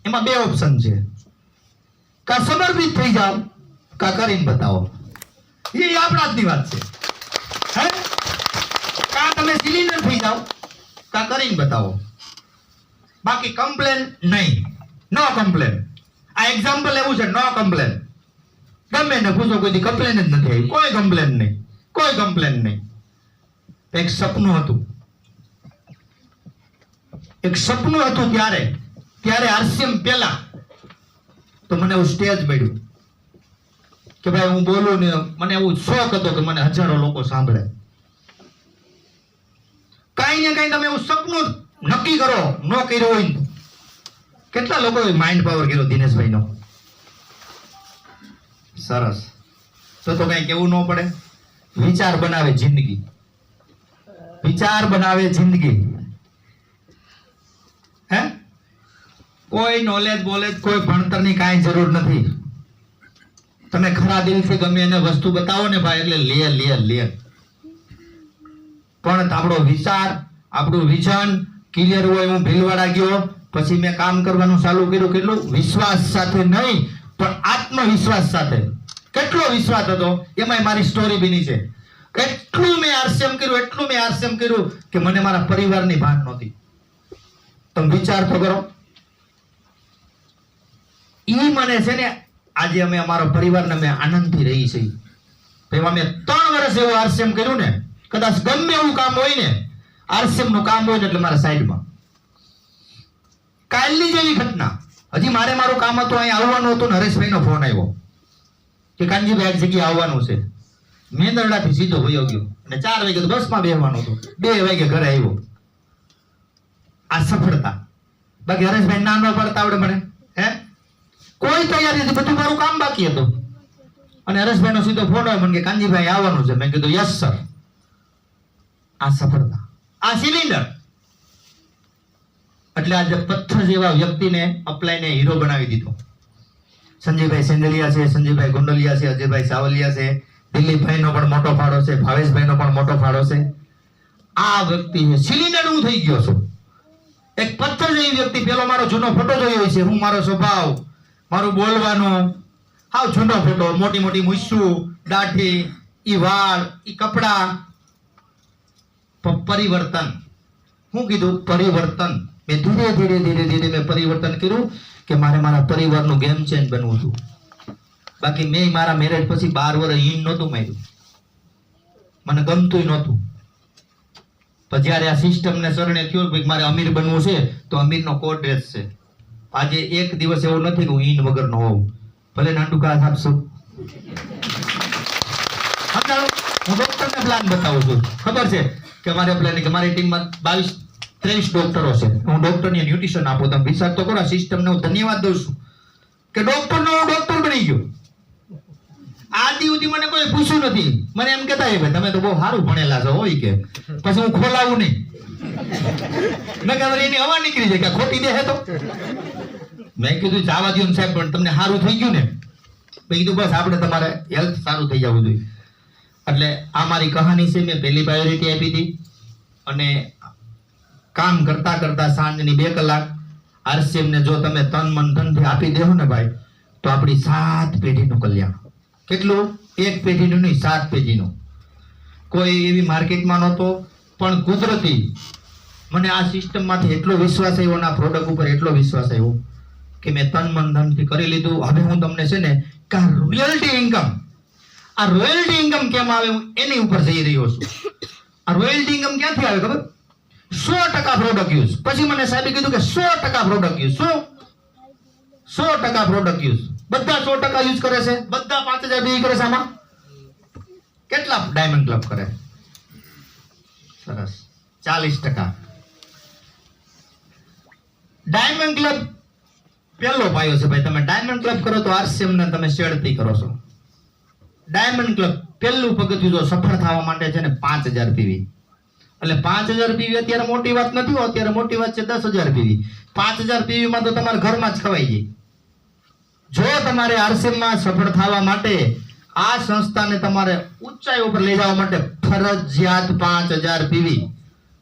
એમાં બે ઓપ્શન છે, કા સમર્પિત થઈ જાઓ કા કરીને બતાવો. એ આપણા હાથની વાત છે. હે, કા તમે સિલિન્ડર થઈ જાઓ કા કરીને બતાવો. બાકી કમ્પ્લેન નહીં, નો કમ્પ્લેન. આ એક્ઝામ્પલ એવું છે, નો કમ્પ્લેન. ગમે ને પૂછો, કોઈ કમ્પ્લેન જ નથી આવી. કોઈ કમ્પ્લેન નહીં, કોઈ કમ્પ્લેન નહીં. એક સપનું હતું, એક સપનું હતું. ત્યારે આરસીએમ પેલા તો મને એવું સ્ટેજ મળ્યું કે ભાઈ હું બોલું ને, મને એવું શોખ હતો કે મને હજારો લોકો સાંભળે. કઈ ને કઈ તમે એવું સપનું નક્કી કરો, ન કર્યો હોય. કેટલા લોકો માઇન્ડ પાવર કર્યો દિનેશભાઈ નો? સરસ. તો કઈ કેવું ન પડે. વિચાર બનાવે જિંદગી, વિચાર બનાવે જિંદગી. હે, કોઈ નોલેજ બોલેજ, કોઈ ભણતરની કાંઈ જરૂર નથી. તમે ખરા દિલથી ગમે એને વસ્તુ બતાવો ને ભાઈ, એટલે લે. પણ આપણો વિચાર, આપણું વિઝન ક્લિયર હોય. હું ભીલવાડા ગયો પછી મેં કામ કરવાનું ચાલુ કર્યું. કેટલું વિશ્વાસ સાથે નહીં, પણ આત્મવિશ્વાસ સાથે. કેટલો વિશ્વાસ હતો એમાં મારી સ્ટોરી બની છે. એટલું મેં આરસીએમ કર્યું કે મને મારા પરિવારની ભાન નહોતી. તમે વિચાર તો કરો. ઈ મને છે ને, આજે અમે અમારો પરિવારને અમે આનંદથી રહી છીએ. એમાં મેં 3 વર્ષ એવું આરસીએમ કર્યું ને, કદાચ ગમે એવું કામ હોય ને, આરસીએમ નું કામ હોય ને એટલે મારા સાઈડમાં. કાલની જેવી ઘટના, હજી મારું કામ હતું, અહીંયા આવવાનું હતું ને હરેશભાઈ નો ફોન આવ્યો કે કાનજીભાઈ એક જગ્યાએ આવવાનું છે. મેંદરડાથી સીધો વયો ગયો અને 4 વાગે તો બસમાં બેસવાનું હતું, 2 વાગે ઘરે આવ્યો. આ સફળતા. બાકી હરેશભાઈ ના ન પડતા આવડે મને. હે, કોઈ તૈયારી નથી, બધું મારું કામ બાકી હતું. અને હરેશભાઈ નો સીધો ફોન આવ્યો મને કે કાનજીભાઈ આવવાનું છે. મેં કીધું યસ સર. આ સફળતા, આ સિલિન્ડર. એટલે આજે પથ્થર જેવા વ્યક્તિને અપ્લાયને હીરો બનાવી દીધો. સંજયભાઈ સેંદલિયા છે, સંજયભાઈ ગોંડલિયા છે, અજયભાઈ સાવલિયા છે, દિલીપભાઈ નો પણ મોટો ફાળો છે, ભાવેશભાઈ નો પણ મોટો ફાળો છે. આ વ્યક્તિ સિલિન્ડર હું થઈ ગયો છું. એક પથ્થર જેવી વ્યક્તિ. પેલો મારો જૂનો ફોટો જોયો છે, હું મારો સ્વભાવ, મારું બોલવાનું હાવ જૂનો ફોટો, મોટી મોટી મૂછું, દાઢી, ઈ વાળ, ઈ કપડા. પરિવર્તન. હું કીધું પરિવર્તન. મેં ધીરે ધીરે મેં પરિવર્તન કર્યું કે મારે મારા પરિવારનું ગેમ ચેન્જ બનવું હતું. બાકી મેં મારા મેરેજ પછી 12 વર્ષ ઈન નહોતું માર્યું, મને ગમતું નહોતું. પણ જયારે આ સિસ્ટમને શરણે થયો કે મારે અમીર બનવું છે તો અમીરનો કોડ ડ્રેસ છે. આજે એક દિવસ એવો નથી કે હું ઈન વગર નો હોઉં, ભલે નાંડુ કાચ આપશો. હું ડોક્ટરને પ્લાન બતાવું છું. ખબર છે કે મારે પ્લાન કે મારી ટીમમાં 22-23 ડોક્ટરો છે. હું ડોક્ટરને ન્યુટ્રિશન આપું. તમે વિચાર તો કરો, સિસ્ટમને હું ધન્યવાદ દઉં છું કે ડોક્ટરનો હું ડોક્ટર બની ગયો. આદિ સુધી મને કોઈ પૂછ્યું નથી. મને એમ કહેતા ભાઈ તમે તો બહુ સારું ભણેલા છો હોય કે, પછી હું ખોલાવું નહીં. મેં કીધું એની હવા નીકળી જાય કે ખોટી દે તો. મેં કીધું જવા દો સાહેબ, પણ તમને સારું થઈ ગયું ને. મેં કીધું બસ આપણે તમારે હેલ્થ સારું થઈ જવું જોઈએ. એટલે આ મારી કહાની છે. મેં પહેલી પ્રાયોરિટી આપી હતી અને કામ કરતા કરતા સાંજની 2 કલાક આરસીએમ ને જો તમે તન મન ધનથી આપી દેહો ને ભાઈ, તો આપણી 7 પેઢીનું કલ્યાણ. કેટલું? 1 પેઢીનું નહીં, 7 પેઢીનું. કોઈ એવી માર્કેટમાં નહોતો, પણ કુદરતી મને આ સિસ્ટમમાંથી એટલો વિશ્વાસ આવ્યો, ના પ્રોડક્ટ ઉપર એટલો વિશ્વાસ આવ્યો કે મેં તન મન ધનથી કરી લીધું. હવે હું તમને છે ને કે રોયલ્ટી ઇન્કમ, આ રોયલ્ટી ઇન્કમ કેમ આવે હું એની ઉપર જઈ રહ્યો છું. આ રોયલ્ટી ઇન્કમ ક્યાંથી આવે ખબર? 100% પ્રોડક્ટ યુઝ. પછી મને સાહેબે કીધું કે 100% પ્રોડક્ટ યુઝ. શું? 100% પ્રોડક્ટ યુઝ. બધા 100% યુઝ કરે છે. બધા 5000 બી કરે છે. આમાં કેટલા ડાયમંડ ક્લબ કરે? સરસ, 40%. ડાયમંડ ક્લબ પહેલો પાયો છે ભાઈ. તમે ડાયમંડ ક્લબ કરો તો આરસીએમ ને તમે શેડથી કરો છો. ડાયમંડ ક્લબ પહેલું પગથિયું જો સફળ થવા માટે છે ને 5000 પીવી. એટલે 5000 પીવી અત્યારે મોટી વાત નથી. અત્યારે મોટી વાત છે 10000 પીવી. 5000 પીવી માં તો તમારા ઘરમાં જ ખવાઈ જાય. જો તમારે આરસીએમ માં સફળ થવા માટે આ સંસ્થાને તમારે ઊંચાઈ ઉપર લઈ જવા માટે ફરજિયાત 5000 પીવી.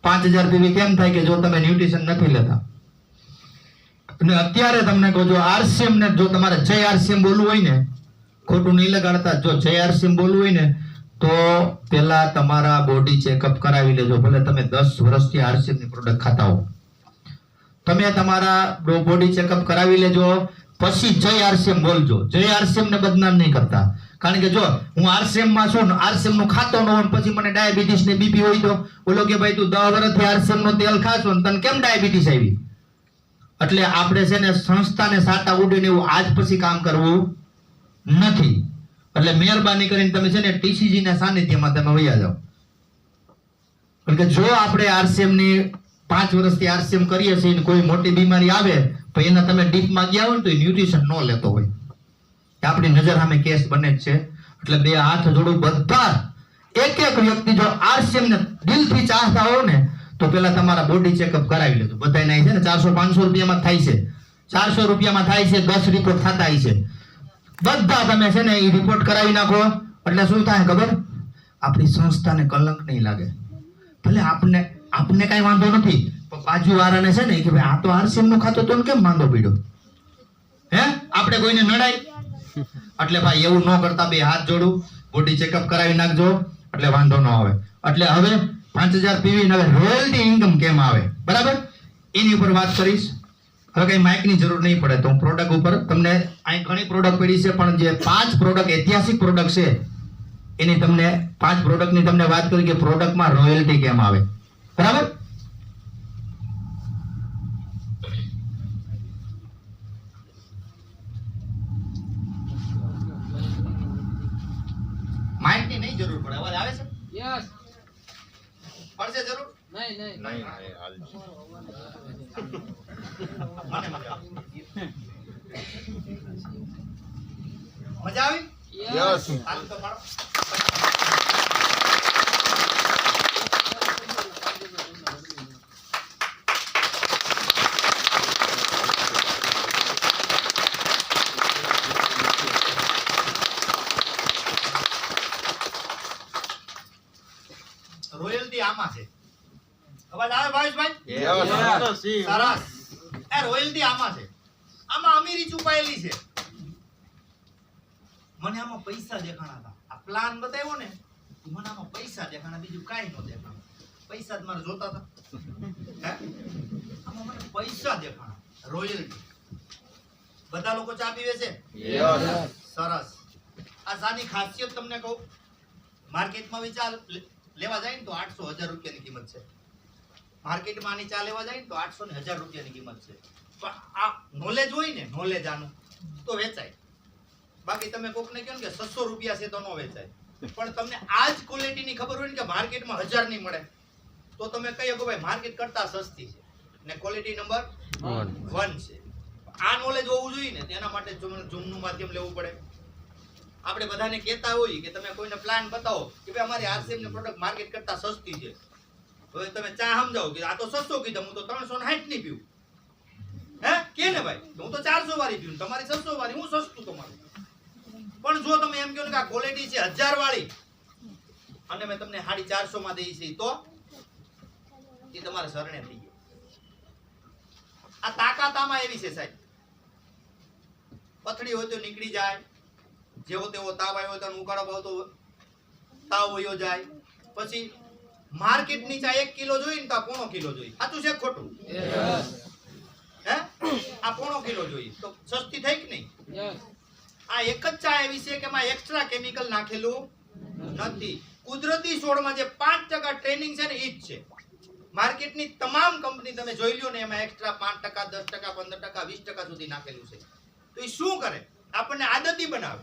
5000 પીવી કેમ થાય કે જો તમે ન્યુટ્રિશન નથી લેતા. અને અત્યારે તમને કહું, જો આરસીએમ ને જો તમારે જય આરસીએમ બોલવું હોય ને, ખોટું નહીં લગાડતા, જો જય આરસીએમ બોલવું હોય ને તો પેલા તમારા બોડી ચેકઅપ કરાવી લેજો. ભલે તમે 10 વર્ષથી આરસીએમ ની પ્રોડક્ટ ખાતા હો, તમે તમારા બોડી ચેકઅપ કરાવી લેજો, પછી જય આરસીએમ બોલજો. જય આરસીએમ ને બદનામ નહીં કરતા. કારણ કે જો હું આરસીએમ માં છું ને, આરસીએમ નું ખાતો ન હોય, પછી મને ડાયાબિટીસ ને બીપી હોય તો બોલો કે ભાઈ તું 10 વર્ષથી આરસીએમ નું તેલ ખાશો ને તને કેમ ડાયાબિટીસ આવી? એટલે આપણે છે ને સંસ્થાને સાટા ઉડીને એવું આજ પછી કામ કરવું નથી. એટલે મહેરબાની કરીને તમે છે ને ટીસીજી ના સાનિધ્યમાં તમે વયા જાઓ. કારણ કે જો આપણે આરસીએમ ની 5 વર્ષથી આરસીએમ કરીએ છીએ ને કોઈ મોટી બીમારી આવે તો એના તમે ડીપમાં ગયા હોય ને તો ન્યુટ્રિશન ન લેતો હોય, આપણી નજર સામે કેસ બને જ છે. એટલે 2 હાથ જોડું, બધા એક વ્યક્તિ જો આરસીએમ ને દિલથી ચાહતા હો ને તો પેલા તમારા બોડી ચેકઅપ કરાવી લેજો. બધા નહીં છે ને 400-500 રૂપિયામાં થાય છે, 400 રૂપિયામાં થાય છે, 10 રિપોર્ટ થતા છે. બધા તમે છે ને એ રિપોર્ટ કરાવી નાખો એટલે શું થાય ખબર? આપણી સંસ્થાને કલંક નહીં લાગે. ભલે આપને કઈ વાંધો નથી, પણ બાજુ વાળાને છે ને કે ભાઈ આ તો આરસીએમ નું ખાતો તો કેમ માંદો પડ્યો, હે? આપણે કોઈને નડાય? એટલે ભાઈ એવું ન કરતા, 2 હાથ જોડું, બોડી ચેકઅપ કરાવી નાખજો એટલે વાંધો ન આવે. એટલે હવે 5000 પીવી, હવે રોયલ્ટી ઇન્કમ કેમ આવે, બરાબર? એની ઉપર વાત કરીશ. હવે કઈ માઇક ની જરૂર નહીં પડે તો હું પ્રોડક્ટ ઉપર તમને, અહીં ઘણી પ્રોડક્ટ પડી છે, પણ જે 5 પ્રોડક્ટ ઐતિહાસિક પ્રોડક્ટ છે એની તમને 5 પ્રોડક્ટ ની તમને વાત કરી કે પ્રોડક્ટમાં રોયલ્ટી કેમ આવે, બરાબર? માઇક ની નહીં જરૂર પડે. અવાજ આવે છે? યસ. પડશે જરૂર? નહીં. મને મજા આવી? યસ. હાલ તો પાડો. રોયલ્ટી આમાં છે. અવાજ આવે ભાવેશભાઈ? સરસ. એ રોયલ્ટી આમાં છે, આમાં અમીરી છુપાયેલી છે. મને આમાં પૈસા દેખાણા હતા. આ પ્લાન બતાવ્યો ને, મને આમાં પૈસા દેખાણા, બીજું કાઈ ન દેખાણા. પૈસા જ મારે જોતા હતા. હે? આમાં મને પૈસા દેખાણા. રોયલ્ટી. બધા લોકો ચા પીવે છે? સરસ. આ ચાની ખાસિયત તમને કહું, માર્કેટમાં વિચાર લેવા જાય ને તો 800-1000 રૂપિયાની કિંમત છે. માર્કેટમાં આની ચા લેવા જાય ને તો 800 ને 1000 રૂપિયાની કિંમત છે. પણ આ નોલેજ હોય ને, નોલેજ આનું તો વેચાય. બાકી તમે કોકને કહો ને કે 600 રૂપિયા છે તો ન વેચાય. પણ તમને આ જ ક્વોલિટીની ખબર હોય ને કે માર્કેટમાં 1000 ની મળે તો તમે કહીએ કે ભાઈ માર્કેટ કરતા સસ્તી છે ને ક્વોલિટી નંબર 1 છે. આ નોલેજ હોવું જોઈએ ને, તેના માટે ઝૂમનું માધ્યમ લેવું પડે. આપણે બધાને કહેતા હોઈએ કે તમે કોઈને પ્લાન બતાવો કે ભાઈ અમારી આરસીએમ ની પ્રોડક્ટ માર્કેટ કરતા સસ્તી છે. હવે તમે ચા સમજાવો કે આ તો 600 કીધું, હું તો 360 ની પીવું, હે? કે ને ભાઈ, હું તો 400 વાળી પીવું, તમારી 600 વાળી, હું સસ્તું તમારું. પણ જો તમે એમ કહો ને કે આ ક્વોલિટી છે 1000 વાળી અને મેં તમને 450 માં દઈ છે તો એ તમારે શરણે થઈ ગયો. આ તાકાત આમાં એવી છે સાહેબ, પથડી હોય તો નીકળી જાય, જેવો તેવો તાવ આવ્યો તો ઉકાળો ભાવ તો તાવ વયો જાય. પછી માર્કેટ ની ચા 1 કિલો જોઈ ને તો 1.5 કિલો જોઈ, સાચું છે ખોટું? હે? આ 1.5 કિલો જોઈ તો સસ્તી થઈ કે નહીં? આ એક જ ચા એવી છે કે એમાં એક્સ્ટ્રા કેમિકલ નાખેલું નથી. કુદરતી છોડમાં જે 5% ટ્રેનિંગ છે ને એ જ છે. માર્કેટની તમામ કંપની તમે જોઈ લ્યો ને એમાં એક્સ્ટ્રા 5%, 10%, 15%, 20% સુધી નાખેલું છે. તો એ શું કરે? આપણને આદતી બનાવે.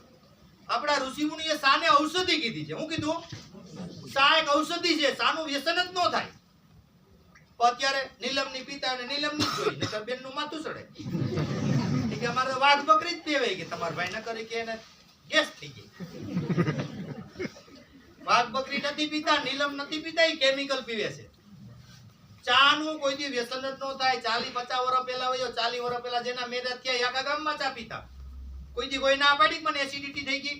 આપણા ઋષિમુનિએ શાને ઔષધિ કીધી છે. હું કીધું શા એક ઔષધિ છે, શાનું વ્યસન જ ન થાય. અત્યારે નીલમની પિતા અને નીલમની જ જોઈ નકર બેનનું માથું સડે કે અમારે તો વાઘ બકરી જ પીવાય કે તમાર ભાઈ ન કરી કે એને ગેસ થઈ ગઈ. વાઘ બકરી નથી પીતા, નીલમ નથી પીતા, એ કેમિકલ પીવે છે. ચા નું કોઈ દી વ્યસન જ ન થાય. 40-50 વર્ષ પહેલા હોય, 40 વર્ષ પહેલા જેના મેરેજ થયા આખા ગામમાં ચા પીતા. કોઈ દી કોઈ ના પાડી મને એસિડિટી થઈ ગઈ.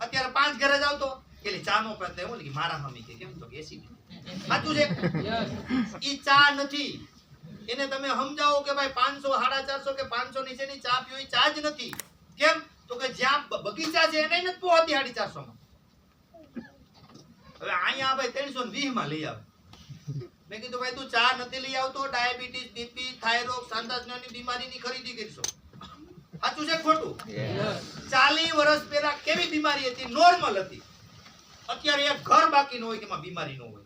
અત્યારે 5 ઘરે જાવ તો એટલે ચા નો પીતા એવું કે મારા મમ્મી કે કેમ તો એસિડિટી. સાચું છે? ઈ ચા નથી, એને તમે સમજાવો કે ભાઈ 500 450 કે 500 નીચેની ચા પીવી ચા જ નથી. કેમ? તો કે જ્યાં બગીચા છે એને નથી પહોંચતી 450 માં. હવે અહીંયા ભાઈ 320 માં લઈ આવે. મેં કીધું ભાઈ તું ચા નથી લઈ આવતો, ડાયાબિટીસ, બીપી, થાઇરોઇડ, સાંધાસ્નાયુની બીમારીની ખરીદી કરશો. સાચું છે ખોટું? 40 વર્ષ પહેલા કેવી બીમારી હતી? નોર્મલ હતી. અત્યારે એક ઘર બાકી ન હોય કે એમાં બીમારી ન હોય.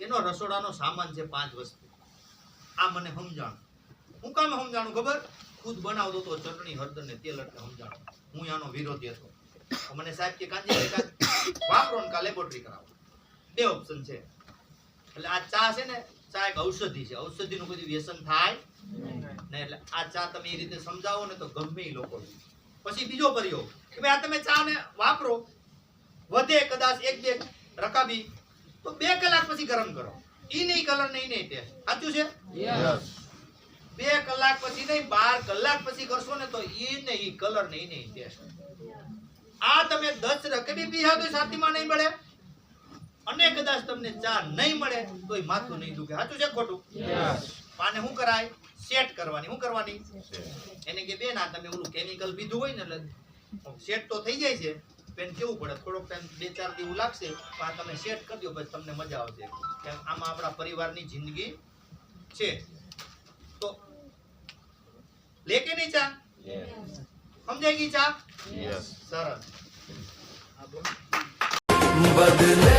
એનો રસોડાનો સામાન છે 5 વસ્તુ. આ મને સમજાણું. હું કામ સમજાણું ખબર? ખુદ બનાવતો તો ચટણી, હળદર ને તેલ એટલે સમજાણું. હું આનો વિરોધી હતો. મને સાહેબ કે કાંજી વાપરો ને કા લેબોરેટરી કરાવો. 2 ઓપ્શન છે. એટલે આ ચા છે ને, ચા એક ઔષધિ છે. ઔષધિનું કોઈ વ્યસન થાય નહીં. એટલે આ ચા તમે એ રીતે સમજાવો ને તો ગમે એ લોકો. પછી બીજો પ્રયોગ કે ભાઈ આ તમે ચા ને વાપરો, વધે કદાચ 1-2 રકાબી તો 2 કલાક પછી ગરમ કરો. ઈ નહીં કલર નહીં નહીં ટેસ્ટ. સાચું છે? 2 કલાક પછી નહીં 12 કલાક પછી કરશો ને તો ઈ નહીં કલર નહીં નહીં ટેસ્ટ. આ તમે 10 રકાબી પીયા તો છાતીમાં નહીં મળે અને કદાચ તમને ચા નહીં મળે તોય માથું નહીં દુખે. સાચું છે ખોટું? પાને શું કરાય? સેટ કરવાની. શું કરવાની? એને કે બેન આ તમે ઓલું કેમિકલ પીધું હોય ને એટલે સેટ તો થઈ જાય છે. પેન કેવું પડે, થોડોક ટાઈમ 2-4 દિવસ લાગશે પણ તમે સેટ કરી દો પછી તમને મજા આવશે. કેમ આમાં આપણા પરિવારની જિંદગી છે. તો લે કે નહીં ચા? સમજાય ગઈ ચા? સરસ. बदले